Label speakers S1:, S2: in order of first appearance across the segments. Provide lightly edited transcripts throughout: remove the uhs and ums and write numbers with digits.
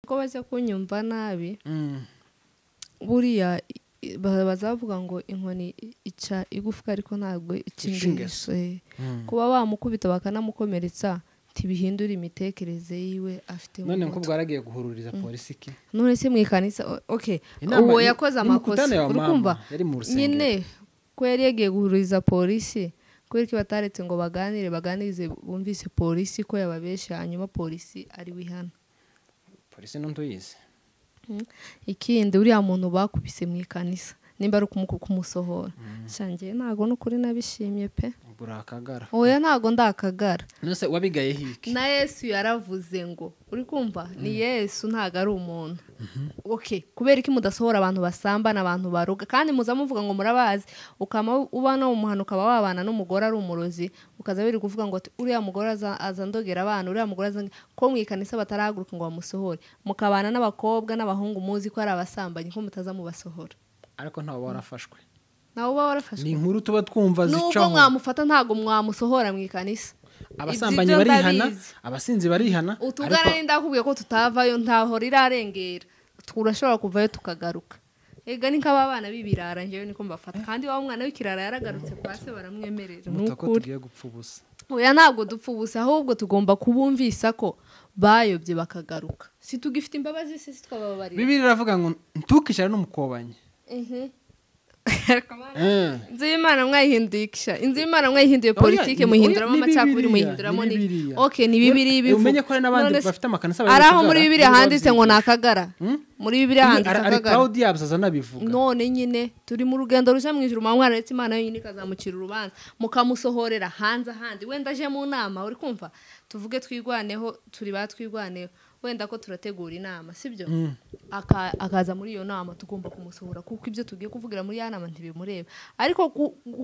S1: ko baza kunyumva nabi buriya bazavuga ngo inkoni ica igufwa ariko ntabwo icingeso kuba bamukubita bakanamukomeretsa tibihindura imitekerereze yiwe afite
S2: none ko bwaragiye guhururiza polisi ki
S1: none se mwikanisa okay uwo yakoze amakosa urukumva nyine ko yari yagiye guhururiza polisi kwereka bataretse ngo baganirize bumvise polisi ko yababeshe hanyuma polisi ari wihana
S2: polisi nto yize
S1: ikindi uriya muntu bakubise mu ikanisa nimba ari kumusohora shangiye ntago n'ukuri nabishimye pe
S2: burakagara
S1: oya ntago ndakagara
S2: nose wabigaye hiki
S1: na Yesu yaravuze ngo uri kumva ni Yesu ntago ari umuntu okay kubera iki mudasohora abantu basambana abantu baruga kandi muzamuvuga ngo murabazi ukama uba no umuhanuka wabana n'umugore ari umurozi ukaza biri kuvuga ngo uriya mugore azandogera abana uriya mugore ko mwikanisa batarahaguruka ngo bamusohore mukabana n'abakobwa n'abahungu muzi ko ari abasambanyi ko mutaza mubasohora
S2: ariko ntawo warafashwe
S1: nawo warafashwe
S2: ni inkuru tuba twumva zicaho
S1: nuko mwamufata ntago mwamusohora mu ikanisa
S2: abasambanyi barihana abasinzi barihana
S1: utugana n'indakubwiye ko tutavayo ntaho rirarengera turashobora kuvayo tukagaruka ega ni nk'abana bibirara njewe niko mbafata kandi wa mwana w'ikirara yaragarutse kwase baramwemerera
S2: nuko tugiye gupfa ubusa
S1: oya ntago dupfa ubusa ahubwo tugomba kubumvisa ko bayobye bakagaruka si tugifite imbabazi se twababarira
S2: Bibiliya iravuga ngo ntukishare n'umukobanye
S1: Nzimana mwayihindikisha Inzimana mwayihinduye politike muhinduramo amacakubiri muhinduramo ni okay ni Bibiliya bivuga
S2: umenye ko n'abandi bafite amakanisa
S1: araho muri Bibiliya handitse ngo nakagara muri Bibiliya handitse akagara
S2: Claude yabuzaza nabivuga
S1: none nyine turi mu rugendo rusha mwijuru mwana retse Imana yonyine kazamukira urubanza mukamusohorera hanze handi wenda aje mu nama uri kumva tuvuge twigwaneho turi batwigwaneho wenda ko turategura inama sibyo akaza muri iyo nama tugomba kumusohora kuko ibyo tugiye kuvugira muri ya nama ntibimureba ariko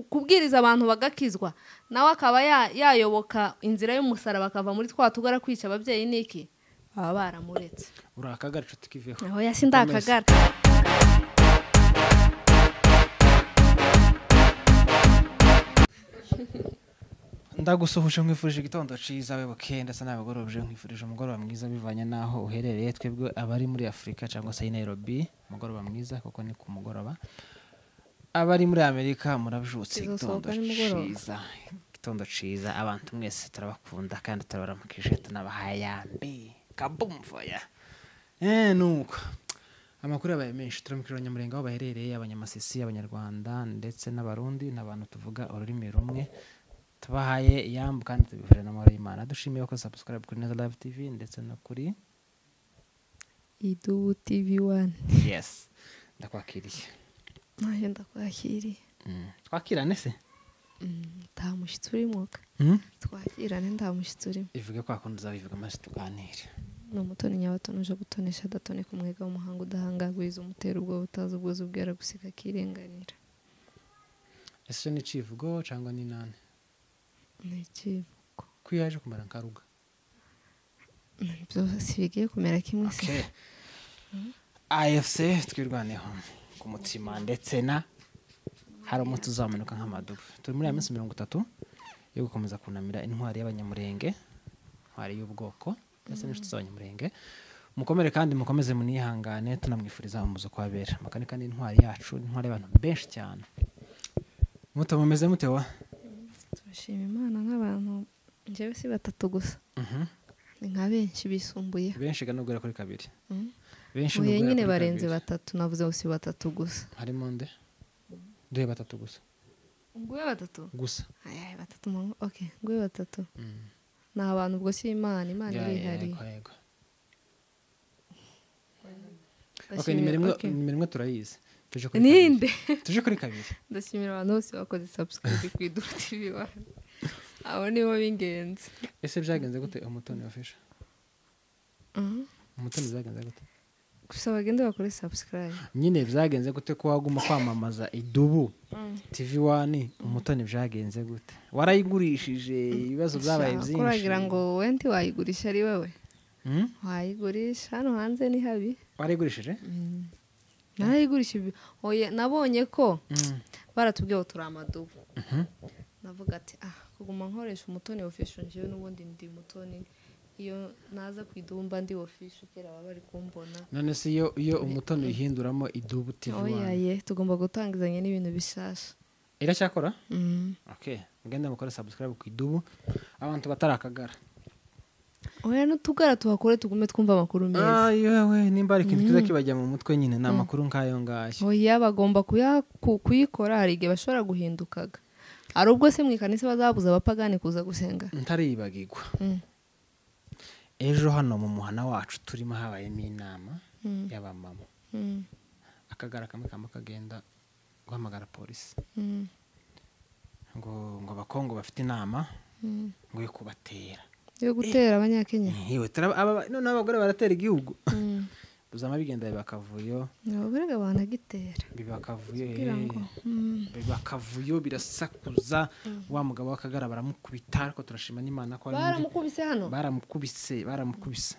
S1: kubwiriza abantu bagakizwa nawe akaba yayoboka inzira y'umusaraba bakava muri twatugara kwica ababyeyi niki baba baramuretse
S2: urakagara cyo tukiveho
S1: aho yasi ndakagara
S2: ndagusohuje nkwifurije igitondo ciza we bukenda sa nabagorobje nkwifurije umugoroba mwiza bivanye naho uherereye twebwe abari muri Afrika cyangwa se Nairobi umugoroba mwiza kuko ni ku mugoroba abari muri Amerika murabjutse igitondo ciza abantu mwese turabakunda kandi turabaramukije tunabahayambi kabumvoya nuko amakuru yabaye menshi turamukira abanyamurenge aho baherereye abanyamasisi abanyarwanda ndetse n'abarundi n'abantu tuvuga ururimi rumwe tubahaye yambu kandi tubifurije n'amahoro y'Imana dushimiye ko subscribe kuri Neza Live TV ndetse no kuri
S1: Idubu TV1
S2: yes ndakwakiriye
S1: naje ndakwakiriye
S2: twakirane se
S1: nta mushitsi urimo twakirane nta mushitsi urimo
S2: ivuge ko akunze bivuga amazi tuganire
S1: no mutoni nyabatoni uje gutonesha adatone ku mwega w'umuhanga udahangagwiza umutera ubwo butazi ubwozi ubwera gusika kirenganira
S2: ese ni civugo cyangwa ni nane
S1: ni civugo
S2: kwiyaje kumara nkaruga
S1: byose bigiye kumera kimwe se
S2: AFC twirwaneho ku mutima ndetse na hari umuntu uzamanuka nk'amadubu turi muri ya minsi 30 yo gukomeza kunamira intwari y'abanyamurenge intwari y'ubwoko ndetse n'inshuti z'abanyamurenge mukomere kandi mukomeze munihangane tunamwifuriza umuzo kwabera makani kandi intwari yacu intwari y'abantu benshi cyane muto mumeze mutewa
S1: turashima Imana nk'abantu njyewe si batatu gusa ni nka benshi bisumbuye
S2: benshi ganubwira kuri kabiri
S1: benshi n'ubwo nyine barenze batatu navuze ngo si batatu gusa
S2: harimo nde duhe batatu gusa
S1: nguye batatu
S2: gusa
S1: aya batatu okay nguye batatu na abantu ubwo si Imana iri hari okay nimeremwe turayize ninde tuje kuri kabiri ndashimira abantu bose bakoze subscribe ku Idubu TV1 abo nibo bingenzi ese byagenze gute umutoni wafisha umutoni byagenze gute gusa bagende bakore subscribe nyine byagenze gute ko waguma kwamamaza Idubu TV1 umutoni byagenze gute warayigurishije ibibazo byabaye byinshi kuragira ngo wenti wayigurisha ari wewe wayigurisha hano hanze ni habi warayigurishije narayigurisha oya nabonye ko baratubwiye turi amadubu navuga ati kuguma nkoresha umutoni official njewe n'ubundi ndi mutoni iyo naza kwidumba ndi official kera baba bari kumbona.
S2: none se iyo umutoni uyihinduramo idubu TV
S1: Oyaye tugomba gutangizanya n'ibintu bishasha.
S2: iracyakora okay mugende mukore subscribe ku idubu abantu batarakagara.
S1: Oya n'utugara tuhakore tugume twumva amakuru meza.
S2: Yewe nimba ari ikintu kiza kibajya mu mutwe nyine ni amakuru nk'ayo ngayo.
S1: Oya bagomba kuyikora hari igihe bashobora guhindukaga. Ari ubwo se mu ikanisa bazabuza abapagani kuza gusenga.
S2: Ntaribagirwa. Ejo hano mu muhana wacu turimo habayemo inama y'abamama. Akagara kamwe kagenda guhamagara polisi. ngo abakongo bafite inama ngo yo kubatera.
S1: Yo gutera abanyakenya.
S2: Yewe none abagore baratera igihugu. Uzama bigenda bakavuyo.
S1: Abagore banagitera.
S2: Bibakavuyo birasakuza wa mugabo w'akagara baramukubita ariko turashima n'Imana ko
S1: baramukubise hano.
S2: Baramukubise.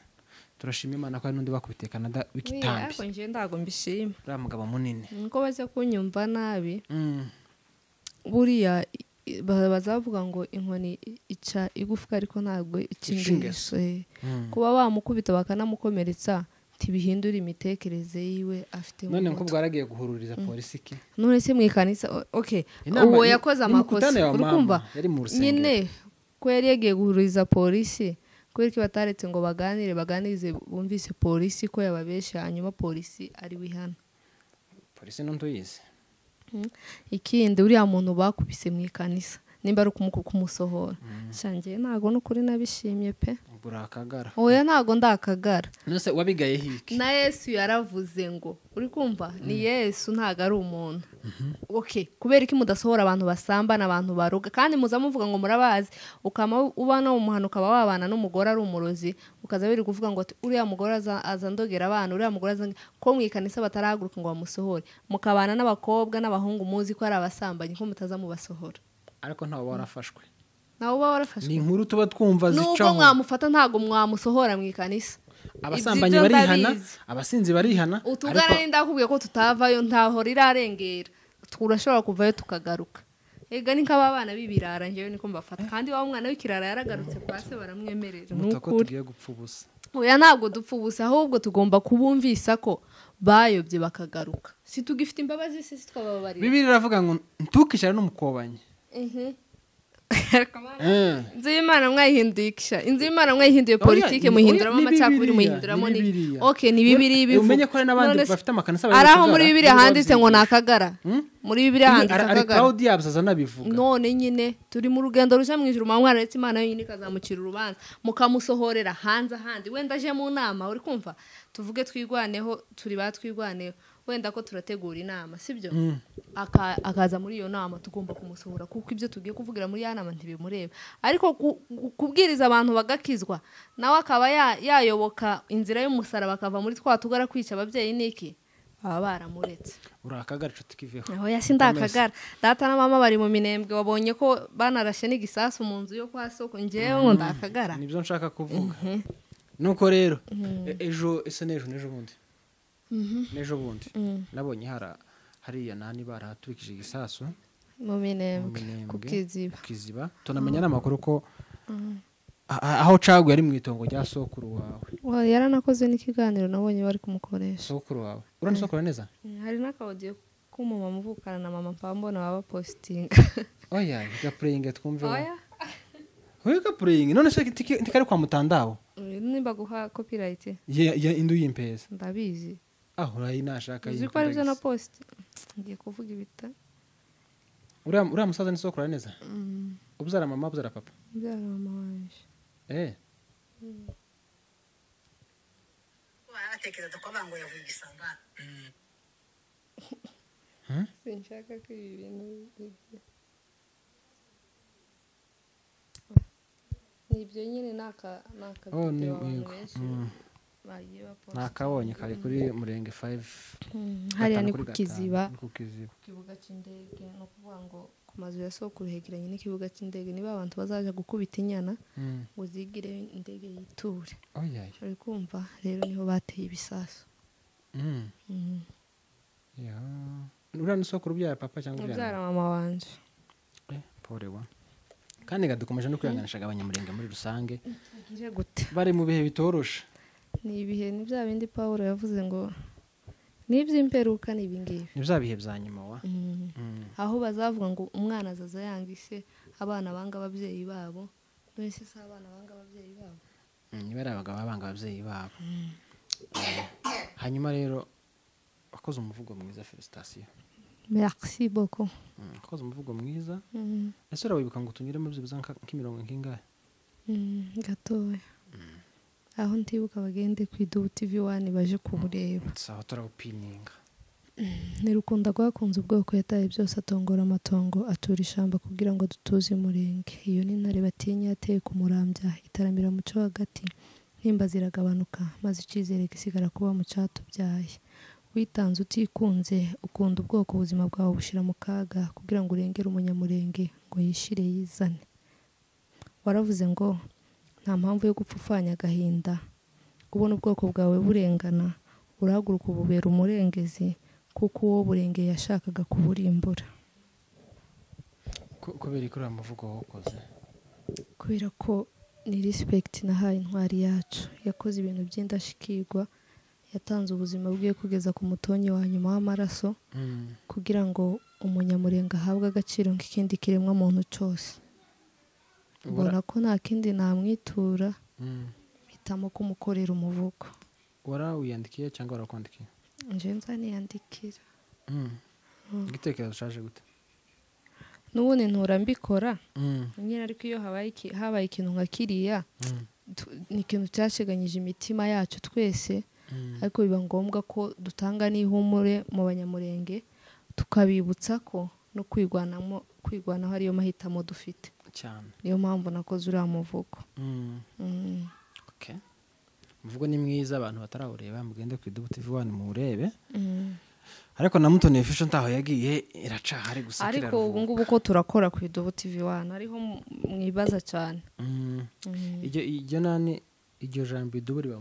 S2: Turashima Imana ko n'undi bakubite Canada w'ikitambi.
S1: Ariko nje ndago mbishima.
S2: Uriya mugabo munini.
S1: Ngo baze kunyumva nabi. Buriya bazavuga ngo inkoni ica igufwa ariko ntabwo ikingisho. Kuba bamukubita bakanamukomeretsa tibihindura imitekerereze yiwe afite.
S2: None nko bwaragiye guhururiza polisi ki?
S1: None se mu ikanisa okay. Uwo yakoze amakosa urukumva nyine ko yari yagiye guhururiza polisi kubera ko bataretse ngo baganirize bumvise polisi ko yababesha hanyuma polisi ari wihana.
S2: Polisi nontuyize.
S1: Ikindi uriya muntu bakubise mu ikanisa nimba ari kumusohora. Shangiye ntago n'ukuri nabishimye pe.
S2: Burakagara.
S1: Oya ntago ndakagara.
S2: Nose wabigaye hiki?
S1: Na Yesu yaravuze ngo uri kumva ni Yesu ntago ari umuntu. Okay kubera iki mudasohora abantu basambana abantu baruga kandi muza muvuga ngo murabazi ukama ubana mu muhano ukaba wabana n'umugore ari umurozi ukaza biri kuvuga ngo uriya mugore azandogera abana uriya mugore ko mu ikanisa batarahaguruka ngo bamusohore mukabana n'abakobwa n'abahungu muzi ko ari abasambanyi ko mutaza mubasohora. Ariko
S2: ntawo warafashwe.
S1: Nawo warafashwe.
S2: Ni inkuru tuba twumva zicaho.
S1: Nubwo mwamufata ntago mwamusohora mu ikanisa.
S2: Abasambanyi barihana, abasinzi barihana.
S1: Utugana n'indakubwiye ko tutavayo ntaho rirarengera. Turashobora kuvayo tukagaruka. Ega ni nk'aba bana bibirara njewe niko mbafata kandi wa mwana w'ikirara yaragarutse kwa se baramwemerera.
S2: Nuko tugiye gupfa ubusa.
S1: Oya ntabwo dupfa ubusa ahubwo tugomba kubumvisa ko bayobye bakagaruka. Si tugifite imbabazi se twababarira. Bibiri
S2: iravuga ngo ntukishare n'umukobanye.
S1: Inzu y'Imana mwayihindukisha inzu y'Imana mwayihinduye politike muhinduramo amacakubiri muhinduramo ni okay ni bibiri bivuga
S2: umenye ko n'abandi bafite amakanisa
S1: ari aho muri bibiri handitse ngo nakagara muri bibiri handitse akagara
S2: Claudia abzaza nabivuga
S1: none nyine turi mu rugendo ruja mu ijuru mwana retse Imana yonyine kazamucira urubanza mukamusohorera hanze handi wenda aje mu nama uri kumva tuvuge twigwaneho turi batwigwaneho wenda ko turategura inama sibyo akaza muri iyo nama tugomba kumusohora kuko ibyo tugiye kuvugira muri ya nama ntibimureba ariko kubwiriza abantu bagakizwa nawe akaba yayoboka inzira y'umusaraba bakava muri twatugara kwica ababyeyi niki baba baramuretse
S2: urakagara cyo tukiveho
S1: aho yasindakagara data na mama bari mu minembwe wabonye ko banarashe n'igisasu mu nzu yo kwa soko ngewe ndakagara
S2: nibyo nshaka kuvuga nuko rero ejo ese nejo bundi nejo bundi nabonye hariya nani baraturikije igisasu
S1: mu minembwe
S2: kukiziba tunamenya n'amakuru ko aho cagu yari mu itongo rya sokuru wawe
S1: yaranakoze n'ikiganiro nabonye bari kumukoresha
S2: sokuru wawe urani sokuru neza
S1: hari n'akaudio k'umama muvukana na mama mpambona baba posting
S2: oya gapraying twumve oya gapraying none se tikari kwa mutandao
S1: nimba guha copyright
S2: ya indu yimpeza
S1: ndabizi
S2: urayi nashaka
S1: yimpeza ziko ari na post ngiye kuvuga ibita
S2: uriya musaza ni sokuru neza ubuzara mama ubuzara papa
S1: ubuzara mama wanje
S3: waratekereza ko bango yavuye igisangana
S1: sinshaka ko ibi bintu nibyo nyine naka
S2: nakabonye kari kuri murenge 5
S1: hariya ni kukiziba kibuga cy'indege no kuvuga ngo ku mazu ya sokuru hegeranye n'ikibuga cy'indege niba abantu bazaje gukubita inyana ngo zigire indege yiture uri kumva rero niho bateye ibisasu
S2: uriya ni sokuru byara papa cyangwa
S1: byara mama wanje
S2: porewa kandi gadukomeje no kwihanganisha abanyamurenge muri rusange
S1: tugire gute
S2: bari mu bihe bitoroshe.
S1: ni ibihe ni bya bindi Pawulo yavuze ngo n'iby'imperuka ni ibingibi
S2: ni bya bihe bya nyuma wa
S1: aho bazavuga ngo umwana azaza yanga ise abana banga ababyeyi babo nese se abana banga ababyeyi babo
S2: niba ari abagabo banga ababyeyi babo. Hanyuma rero wakoze umuvugo mwiza, felicitation.
S1: merci beaucoup.
S2: Wakoze umuvugo mwiza. Ese urawibuka ngo tunyuremo byibuza nk'imirongo nk'ingahe?
S1: Gatoya. Aho ntibuka bagende ku Idubu TV1 baje kubureba.
S2: Sawa turawupininga.
S1: Nirukunda rwakunze ubwoko yataye byose atongora amatongo atura ishamba kugira ngo dutuze umurenge. Iyo ni ntare batinya yateye ku murambya itaramira muco hagati. Ntimba ziragabanuka maze icyizere gisigara kuba mu cyatubyaye. Witanze utikunze ukunda ubwoko ubuzima bwawe bushira mu kaga kugira ngo urengere umunyamurenge ngo yishire yizane. Waravuze ngo nta mpamvu yo gupfupfanya agahinda. Ubona ubwoko bwawe burengana urahaguruka ububera umurengezi kuko uwo burenge yashakaga kuburimbura.
S2: Kubera ko uramuvugo wakoze.
S1: Kubera ko ni respect nahaye intwari yacu yakoze ibintu by'indashikirwa. Yatanze ubuzima bwiye kugeza ku mutonyi wa nyuma w'amaraso kugira ngo umunyamurenga ahabwe agaciro nk'ikindi kiremwa muntu cyose. Ubona ko nta kindi namwitura mpitamo kumukorera umuvugo.
S2: Warawiyandikiye cyangwa warakwandikiye?
S1: Nje nzaniyandikira.
S2: Igitekerezo cyaje gute?
S1: N'ubundi ntura mbikora nyine ariko iyo habaye ikintu nka kiriya ni ikintu cyasheganyije imitima yacu twese. Ariko biba ngombwa ko dutanga n'ihumure mu banyamurenge tukabibutsa ko no kwigwanaho ariyo mahitamo dufite
S2: cyane.
S1: Niyo mpamvu nakoze uriya muvugo.
S2: Okay. Umuvugo ni mwiza, abantu batarawureba mugende ku Idubu TV1 murebe. Ariko na Mutoni Fisho ntaho yagiye iracahari gusa kira.
S1: Ariko ubu ngubu ko turakora ku Idubu TV1 ariho mwibaza cyane.
S2: Iryo nani iryo jambo Idubu riba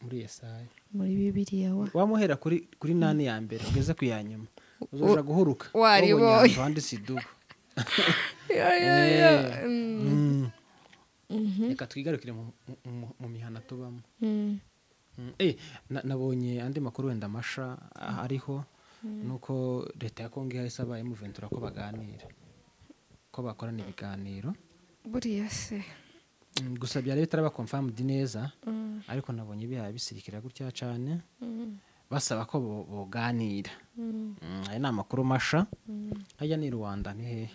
S2: muri Yesaya.
S1: Muri Bibiliya
S2: wamuhera kuri nani ya mbere ugeze ku ya nyuma uzoja guhuruka
S1: wariboye
S2: handitse Idubu. Reka twigarukire mu mihana tubamo. Nabonye andi makuru wenda amasha ariho nuko leta ya Kongo yahise abaye muventura ko baganira ko bakorana ibiganiro
S1: buriya se.
S2: Gusa byari bitaraba confirmed neza ariko nabonye bihaye bisirikira gutya cyane basaba ko boganira. Ari na makuru masha ajya ni Rwanda ni he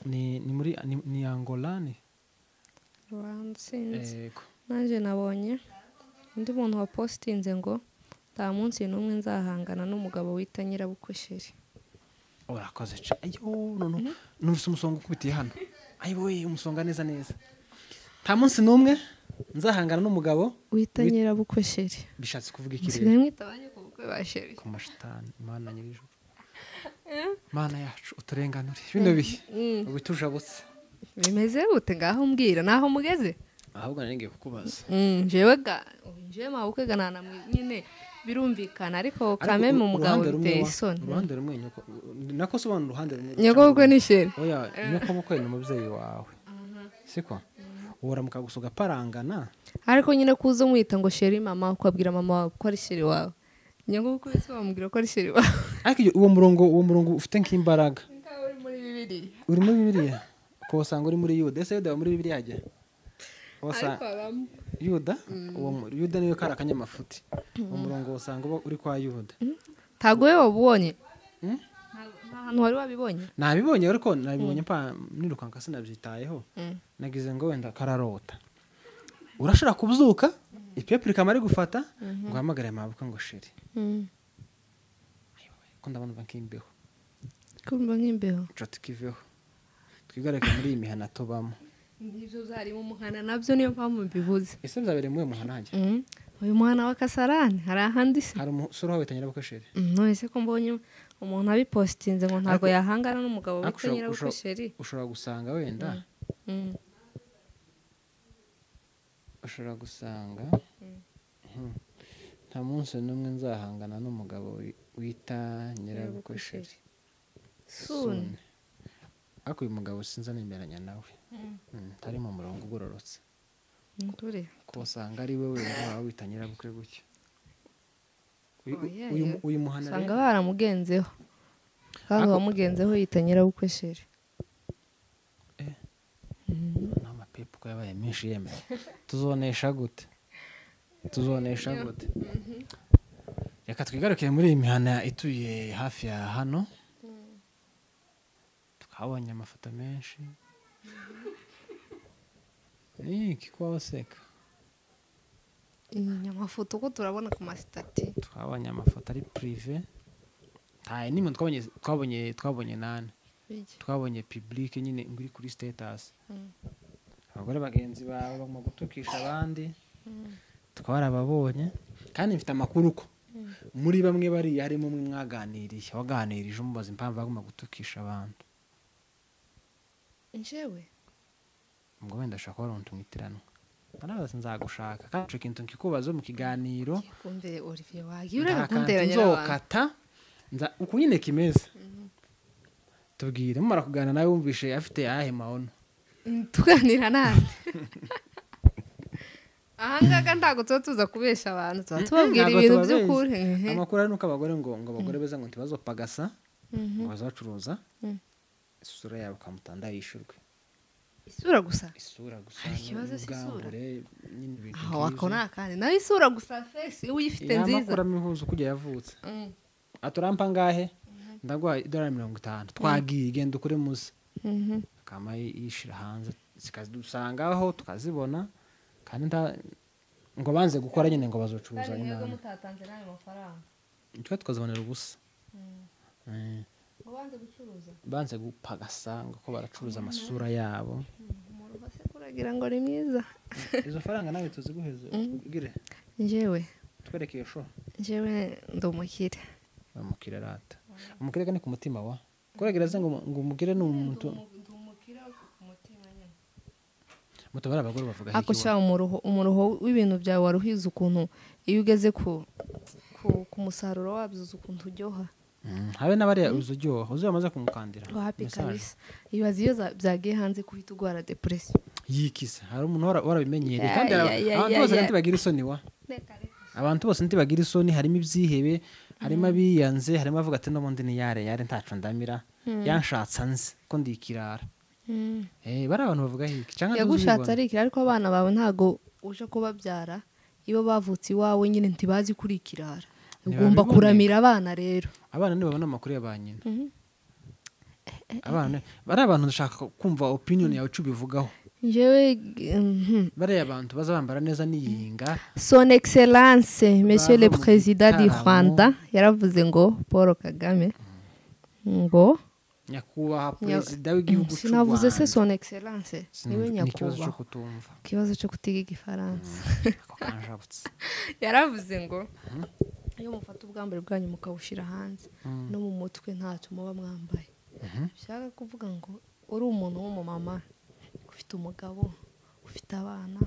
S2: ni muri ni Angola ni
S1: Rwanda sinzi. Naje nabonye undi muntu wa postinze ngo nta munsi n'umwe nzahangana n'umugabo wita Nyirabukosheri.
S2: Urakoze cyane. Ayo numvise umusonga ukubitiye hano. Ayiboye umusonga neza. Nta munsi n'umwe nzahangana n'umugabo
S1: wita Nyirabukosheri.
S2: Bishatse kuvuga iki rero?
S1: Sigaye mwitabanye ku bukwe basheri.
S2: Ku mashitani Imana nyir'ijuru. Mana yacu uturenganure. Bino bihe ubitujabutse.
S1: Bimeze gute ngaho mbwira naho mugeze?
S2: Ahubwo naringiye kukubaza.
S1: Jewe mabukwe ganana nyine birumvikana ariko kame mu mugabo biteye isoni.
S2: Uruhande rumwe nako sobanura uruhande rumwe.
S1: Nyoko bukwe ni sheri.
S2: Oya nyoko bukwe ni umubyeyi wawe. Siko? Ubora mukagusuga parangana.
S1: Ariko nyine kuzo mwita ngo sheri mama ukabwira mama wawe ko ari sheri wawe. Nyoko bukwe se wamubwira ko ari sheri wawe.
S2: Ariko uwo murongo ufite nk'imbaraga.
S1: Uri muri Bibiliya.
S2: Uri muri Bibiliya? Ko usanga uri muri Yuda. Ese Yuda muri Bibiliya ajya? Yuda Yuda niyo kara kanyamafuti. Umurongo usanga uri kwa Yuda.
S1: Tago we wabonye? Ahantu wari wabibonye?
S2: Nabibonye ariko nabibonye nirukanka sinabyitayeho. Nagize ngo wenda kararota. Urashira kubyuka ipepuri kamari gufata ngo hamagare mabuka ngo sheri. Ko ndabona bankimbeho.
S1: Kumba nkimbeho.
S2: Cotikiveho. Twigareke muri iyi mihana tubamo.
S1: Nibyo zari mu muhana nabyo niyo mpamvu mbivuze.
S2: Ese byabere mu muhana hanjye?
S1: Uyu muhana wa Kasarani hari ahandi se?
S2: Hari umusore wawe Nyirabukosheri.
S1: None ko mbonye umuntu abipostinze ngo ntago yahangana n'umugabo wita Nyirabukosheri.
S2: Ushobora gusanga wenda. Ushobora gusanga nta munsi n'umwe nzahangana n'umugabo wita Nyirabukosheri.
S1: Soon.
S2: ariko uyu mugabo sinza nemeranya nawe tari mu murongo ugororotse
S1: Ndure.
S2: ko usanga ari we waba wita nyirabukwe gutyo
S1: Oya,
S2: uyu muhana
S1: usanga baramugenzeho kandi uwamugenzeho yita nyirabukwe sheri.
S2: n'amapepo ko yabaye menshi yemeye tuzonesha gute reka twigarukire muri iyi mihana ituye hafi ya hano twabonye amafoto menshi iki ko waseka
S1: Amafoto ko turabona ku masitati.
S2: twabonye amafoto ari prive nta nimwe twabonye nane twabonye public nyine nguri kuri status abagore bagenzi bawe bagomba gutukisha abandi twarababonye kandi mfite amakuru ko muri bamwe bari harimo umwe mwaganiriye waganirije umubaza impamvu bagomba gutukisha abantu
S1: Njyewe
S2: ngo wenda ashaka ko runtu mwitiranwa narabaza nzagushaka kandi ico kintu nkikubaza mu kiganiro
S1: kumbe Olivier wagira kunteranya
S2: nzokata uko nyine kimeze tubwire mumara kuganira nawe wumvishe afite ayahe maono
S1: tuganira nande. Ahangaga ntago tuza kubesha abantu tubabwira ibintu by'ukuri.
S2: Amakuru ari nuko abagore ngo abagore beza ngo ntibazopagasa ngo bazacuruza isura yabo kamutanda yishurwe
S1: Isura gusa.
S2: Ikibazo
S1: cy'isura.
S2: nyine ibintu
S1: Aho wakona kandi nawe isura gusa face uyifite nziza.
S2: Amakuru mihuzo kujya yavutse aturampa ngahe ndagwa $50 twagiye genda ukure musa kama yishira hanze zikadusangaho tukazibona kandi ngo banze gukora nyine ngo bazocuruza
S1: Yego mutatanze nayo mafaranga.
S2: twa tukazibonera ubusa
S1: Ngo banze gucuruza.
S2: banze gupagasa ngo ko baracuruza amasura yabo
S1: Umuruho se kuragira ngo ni mwiza.
S2: izo faranga nawe tuziguheze ugire
S1: Njyewe
S2: twerekeye sho
S1: ndumukire.
S2: bamukira rata umukire ni ku mutima wa kuregera ze ngo umugire ni umuntu
S1: Ndumukire ku mutima nyine.
S2: mutabara abagore bavuga
S1: Ako sha umuruho w'ibintu byawe waruhiza ukuntu iyo ugeze ku musaruro wabyo ukuntu uryoha.
S2: habe n'abari uzujyoha uzamaze kumukandira
S1: Happy kabisa. Ibaze iyo byagiye hanze kuhita ugwara depression.
S2: yikise hari umuntu warabimenyereye kandi abantu bose ntibagira isoni wa abantu bose ntibagira isoni harimo ibyihebe harimo abiyanze harimo avuga ati n'ubundi ni yare ntaco ndamira yanshatse nzi ko ndikirara bari abantu bavuga hiki cyangwa
S1: yagushatse arikira ariko abana bawe ntago uje kubabyara iyo bavutse iwawe nyine ntibazi kurikirara ugomba kuramira abana rero
S2: abana nibabona amakuru y'abanyina abana bari abantu dushaka kumva opinion yawe ubivugaho
S1: Njyewe
S2: bari abantu baza bambara neza niyinga
S1: Son Excellence Monsieur le Président du Rwanda yaravuze ngo Paul Kagame ngo
S2: nyakubahwa perezida w'igihugu cy'u Rwanda
S1: sinavuze se Son Excellence niwe
S2: ikibazo cyo
S1: nyakubahwa
S2: kutumva
S1: ikibazo cyo kutiga igifaransa
S2: ako kanjabutse
S1: yaravuze ngo iyo mufata ubwambure bwanyu mukabushira hanze no mu mutwe ntacyo muba mwambaye bishaka kuvuga ngo uri umuntu w'umumama ufite umugabo ufite abana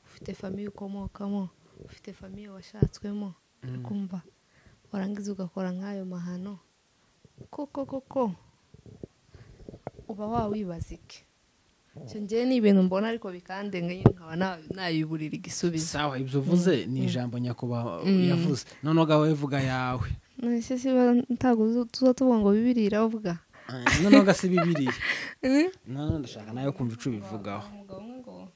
S1: ufite famiye ukomokamo ufite famiye washatswemo kumva warangiza ugakora nk'ayo mahano koko uba wawibazike njye ni ibintu mbona ariko bikandenga nyine nkaba nayiburira igisubizo
S2: sawa ibyo uvuze ni ijambo nyakubahwa yavuze noneho gawe vuga yawe
S1: nese si ntago tuzotuvuga ngo bibirira uvuga
S2: noneho gasi bibiriye none ndashaka nayo kumva ico bivugaho
S1: umugabo umwe ngo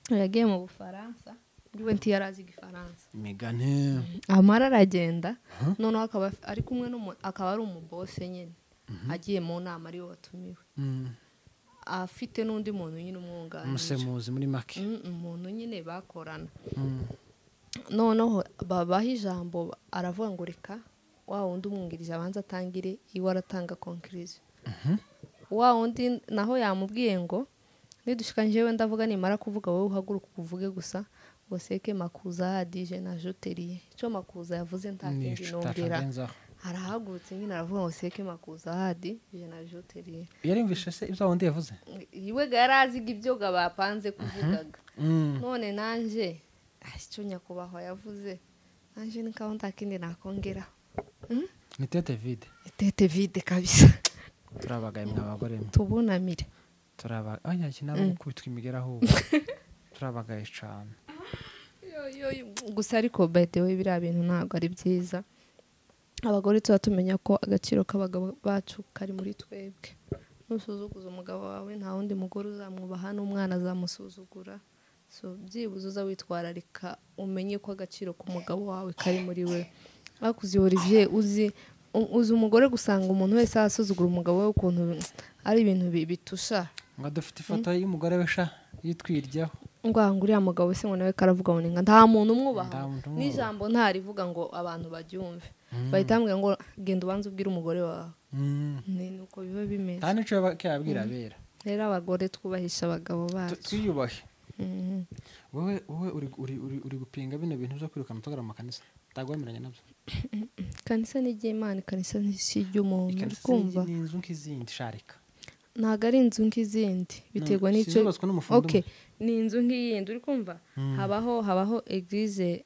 S1: yagiye mu Bufaransa ndiwe ntiyarazi igifaransa
S2: Megane
S1: amara aragenda noneho akaba ari kumwe akaba ari umubose nyine agiye mu nama ari watumiwe afite n'undi muntu nyine umwunganira
S2: umusemuzi muri make
S1: umuntu nyine bakorana noneho babaha ijambo aravuga ngo reka wa wundi umwungirije abanza atangire iwe aratanga conclusion wa wundi naho yamubwiye ngo nidushika njyewe ndavuga nimara kuvuga wowe uhaguruka uvuge gusa ngo seke makuza hadije na joteriye icyo makuza yavuze nta kindi nongera arahagurutse nyine aravuga ngo seke makuza hadije na joteriye
S2: yarimvishe se ibyo wundi yavuze
S1: iwe garaziga ibyo bapanze kuvugaga none nanje icyo nyakubahwa yavuze nanje nikaho nta kindi nakongera
S2: ni tete vide
S1: tete vide kabisa
S2: turabagaye mwabagore mwe
S1: tubunamire
S2: oya kinaba gukubitwa imigera ahubwo turabagaye cyane
S1: gusa ariko by the way biriya bintu ntabwo ari byiza abagore tuba tumenya ko agaciro k'abagabo bacu kari muri twebwe nusuzuguza umugabo wawe nta wundi mugore uzamwubaha n'umwana azamusuzugura so byibuze uza witwararika umenye ko agaciro k'umugabo wawe kari muri we bakuzi Olivier uzi umugore gusanga umuntu wese asuzugura umugabo we ukuntu ari ibintu bitusha
S2: ngo dufite ifoto y'umugore we sha yitwiryaho
S1: ngo uriya mugabo se ngo nawe karavuga ngo ninga nta muntu umwubaha n'ijambo ntarivuga ngo abantu baryumve bahita bambwira ngo genda ubanze ubwire umugore wawe ni uko biba bimeze
S2: nta n'icyo yabwira abera
S1: rero abagore twubahisha abagabo bacu
S2: twiyubahe wowe uri gupinga bino bintu byo kwiruka mutogara mu makanisa utagwemeranya nabyo
S1: kanisa ni iry'Imana kanisa si iry'umuntu uri kumva
S2: ni inzu nk'izindi sharika
S1: ntabwo ari inzu nk'izindi biterwa n'icyo okay ni inzu nk'iyindi uri kumva habaho eglise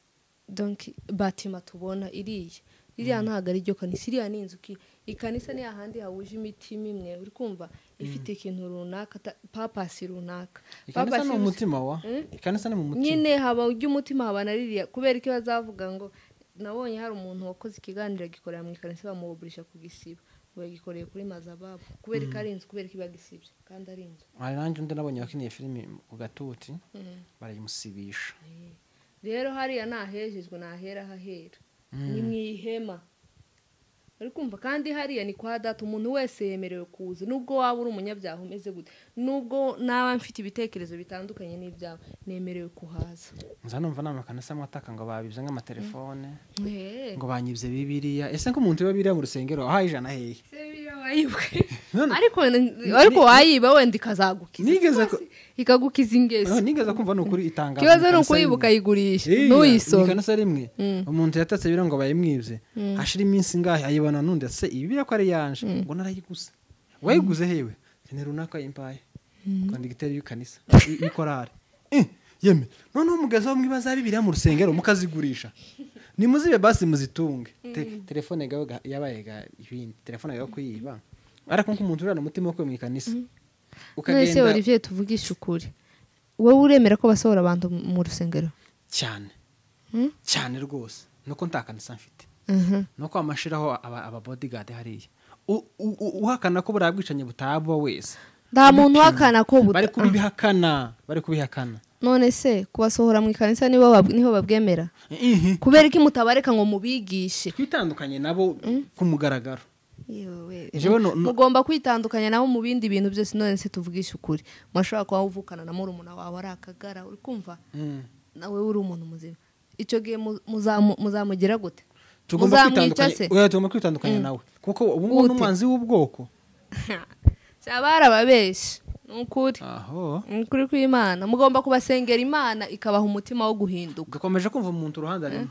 S1: donc batima tubona iriya ntabwo ari ryo kanisa iriya ni inzu ikanisa ni ahandi hawuje imitima imwe uri kumva ifite ikintu runaka papasi runaka
S2: ikanisa ni umutima wa ikanisa ni mu mutima
S1: nyine haba ujya haba na ririya kubera ko bazavuga ngo nabonye hari umuntu wakoze ikiganiro gikorera mu ikanisa bamuburisha kugisiba bagikoreye kuri mazababu kubera ko ari inzu kubera ko ibagisibye kandi ari inzu
S2: hari nanjye undi nabonye wakiniye filimi ku gatuti barayimusibisha
S1: rero hariya nahejejwe nahera hahera ni mu ihema uri kumva kandi hariya ni kwa data umuntu wese yemerewe kuza nubwo waba uri umunyabyaha umeze gute nubwo nawe mfite ibitekerezo bitandukanye n'ibyawe nemerewe kuhaza
S2: nza numva n'amakanisa amwataka ngo babibye nk'amatelefone ngo banyibye bibiliya ese nk'umuntu wiba biriya mu rusengero ahaye ijana hehe
S1: se biriya wayibwe ariko wayiba wenda ikazagukiza ikagukiza ingeso
S2: nigeze kumva n'ukuri itangazo
S1: kibazo n'uko yibuka yigurisha n'uyisoma
S2: ikanisa rimwe umuntu yatatse bira ngo bayimwibye hashira iminsi ngahe ayibona nundi ase ibi bira ko ari yanje ngo narayiguze wayiguze hewe ni runaka impaye kondigiteri y'ukanisa ikorare yeme noneho mugaza wo mwibaza bibiri mu rusengero mukazigurisha ni muzibe basi muzitunge telefone gawe yabaye ga ibindi telefone gawe kuyiba ariko nk'umuntu urana umutima wo kwimwikanisa
S1: ukagenda nese Olivier tuvugisha ukuri wowe uremera ko basohora abantu mu rusengero
S2: cyane cyane rwose nuko ntakanisa mfite nuko amashiraho aba bodyguard hariya uhakana ko burabwicanye butabwa wese
S1: nta muntu uhakana ko
S2: bari kubihakana
S1: none se kubasohora mu ikanisa niho babwemera kubera ko mutabareka ngo mubigishe
S2: kwitandukanye nabo kumugaragaro
S1: mugomba kwitandukanya nabo mu bindi bintu byose none se tuvugisha ukuri mwashobora kuba uvukana na murumuna wawe ari akagara uri kumva nawe uri umuntu muzima icyo gihe muzamugira gute
S2: tugomba kwitandukanya nawe kuko ubu ngubu n'umwanzi w'ubwoko
S1: cyabara babeshe nukuri nukuri kw'Imana mugomba kubasengera Imana ikabaha umutima wo guhinduka
S2: gakomeje kumva umuntu uruhande arimo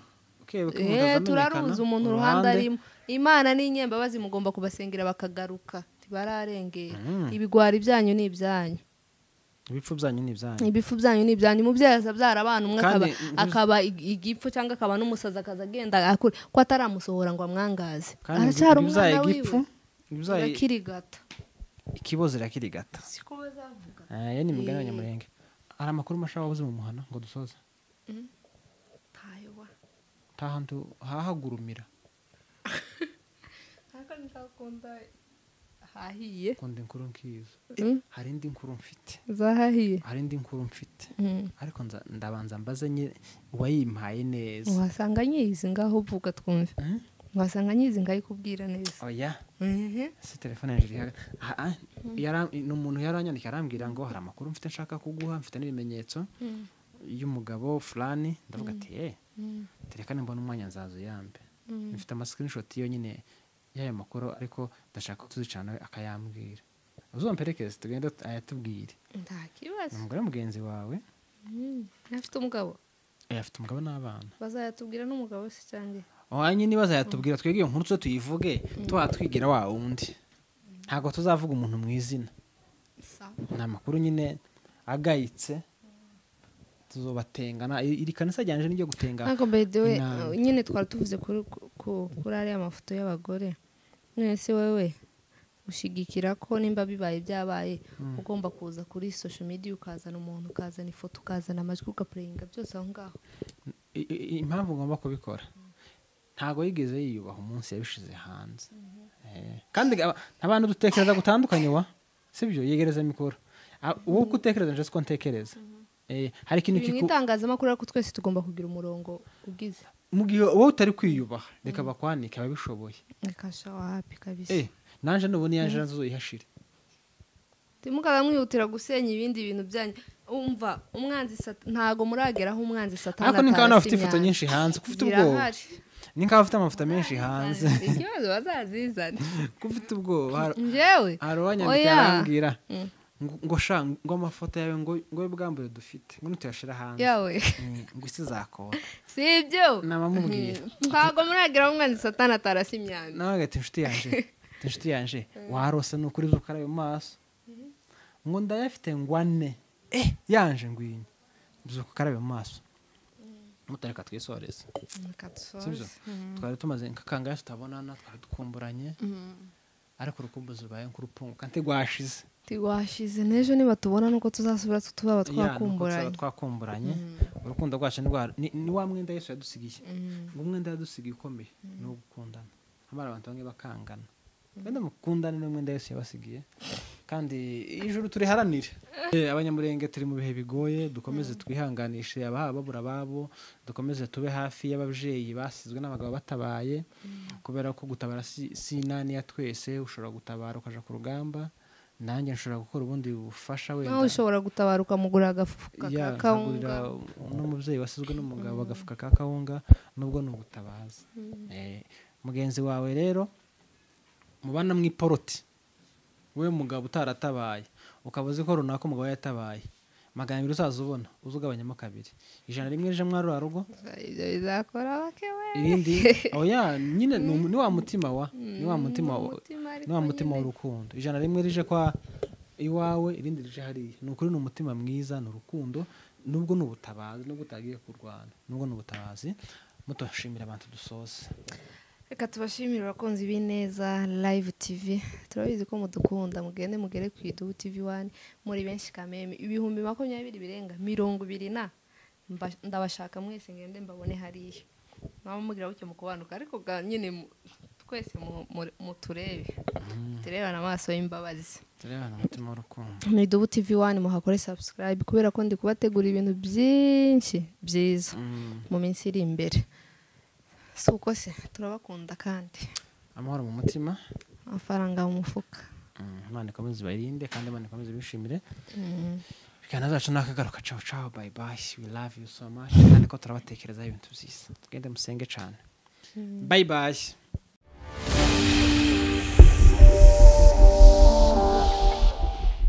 S1: turaruza umuntu uruhande arimo Imana n'inyembabazi mugomba kubasengera bakagaruka tibararengera ibigwari byanyu ni ibyanyu ibifu byanyu ni ibyanyu mubyaza byara abana umwe akaba igipfu cyangwa akaba n'umusaza akaza agenda akure ko ataramusohora ngo amwangaze aracyari umwana wiwe akirigata
S2: ikibozo irakirigata
S1: siko bazavuga
S2: ni mugana abanyamurenge hari amakuru mashaka wabuze mu muhana ngo dusoze
S1: tayowa
S2: tahantu hahagurumira
S1: haka ndakunda hahiye
S2: konde nkuru nkizo hari indi nkuru mfite
S1: zahahiye
S2: hari indi nkuru mfite ariko ndabanza mbaze nye wayimpaye neza
S1: wasanga nyizi ngaho uvuga twumve wasanga nyizi ngayikubwira neza
S2: oya si telefone yanjye n'umuntu yaranyandika arambwira ngo hari amakuru mfite nshaka kuguha mfite n'ibimenyetso y'umugabo fulani ndavuga ati terekane mbona umwanya nzazo yambe mfite ama screenshot yo nyine y'ayo makuru ariko ndashaka tuzicana akayambwira uzomperekeze tugenda ayatubwire
S1: ndakibaza
S2: umugore mugenzi wawe
S1: afite umugabo
S2: afite umugabo n'abana
S1: bazayatubwira n'umugabo se cyangwa
S2: wanye nibaza yatubwira twege iyo nkuru tuyivuge twatwigira wa wundi ntago tuzavuga umuntu mu izina nta makuru nyine agayitse tuzobatengana iri kanisa ryanje n'iryo gutenga
S1: nako by the way nyine twari tuvuze kuri ariya mafoto y'abagore mwese wewe ushigikira ko nimba bibaye byabaye ugomba kuza kuri social media ukazana umuntu ukazana ifoto ukazana amajwi ugapureyinga byose aho ngaho.
S2: Impamvu ngomba kubikora ntago yigeze yiyubaha umunsi yabishize hanze. Kandi abantu dutekereza gutandukanye sibyo yegereza mikoro wowe utekereza nje siko ntekereza. Hari ikintu
S1: itangazamakuru ariko twese tugomba kugira umurongo ugize.
S2: Mu gihe wowe utari kwiyubaha reka bakwanike ababishoboye.
S1: Reka sha wapi kabisa.
S2: Nanje nubone yanje nazo yihashire.
S1: Timukaza mwihutira gusenya ibindi bintu byanyu. Umva umwanzi ntago murageraho umwanzi satana.
S2: Ariko nikabana bafite ifoto nyinshi hanze kufite ubwoba. Ninka bafite amafoto menshi hanze.
S1: Ikibazo bazazizana.
S2: Kufite ubwoba.
S1: Njewe.
S2: Arwanyandika arambwira. Ngo sha ngo amafoto yawe ngo bwambure dufite ngo nutuyashira hanze
S1: yawe
S2: ngo isi zakora
S1: sibyo
S2: namamubwira
S1: ntago muragira umwanzi satana atarasi imyanda
S2: nawe gati inshuti yanje warose nukuri zukarayo maso ngo ndayafite ngwane yanje ngwinye zukarayo maso mutareka twisoreze sibyo twari tumaze nkakanga tutabonana twari dukumburanye ariko urukumbuzi rubaye nk'urupungu kandi rwashize n'ejo niba tubona nuko tuzasubira tubaba twakumburanye urukundo rwacu ni wa mwenda Yesu yadusigiye ngo umwenda yadusigiye ukomeye no gukundana amara abantu bamwe bakangana kandi mukundana n'umwenda Yesu yabasigiye kandi ijuru turiharanire. Abanyamurenge turi mu bihe bigoye dukomeze twihanganishe babura babo dukomeze tube hafi y'ababyeyi basizwe n'abagabo batabaye kubera ko gutabara si nani ya twese ushobora gutabara ukaja ku rugamba nanjye nshobora gukora ubundi bufasha wenda
S1: nawe ushobora gutabara ukamugura agafuka ka kawunga
S2: n'umubyeyi wasizwe n'umugabo agafuka ka kawunga nubwo n'ubutabaza. Mugenzi wawe rero mubana mwiporoti we mugabo utaratabaye ukabuze ko runaka umugabo yatabaye 200 uzazubona uzugabanyamo 2 100 rije mwaro rugo
S1: ibyo bizakora bakewe
S2: irindi oya nyine ni wa mutima ni wa mutima w'urukundo 100 rije kwa iwawe irindi rije hariya nukuri n'umutima mwiza n'urukundo nubwo n'ubutabazi nubwo utagiye kurwana nubwo n'ubutabazi mutoshimira abantu dusoze.
S1: Reka tubashimira abakunzi b'Ineza Live TV turabizi ko mudukunda mugende mugere ku Idubu TV 1 muri benshi kameme 2020 birenga 20 ndabashaka mwese ngende mbabone hariya mwaba mugira buke mu kubanuka ariko nyine twese muturebe turebana amaso y'imbabazi
S2: turebana umutima w'urukundo.
S1: Ni Idubu TV 1 muhakore subscribe kubera ko ndi kubategura ibintu byinshi byiza mu minsi iri imbere. Suko se turabakunda kandi
S2: amahoro mu mutima
S1: amafaranga mu mufuka
S2: Imana ikomeze bayirinde kandi Imana ikomeze bishimire bikana zacu nakagaruka ciao bye bye we love you so much kandi ko turabatekereza ibintu byiza tugende musenge cyane bye bye.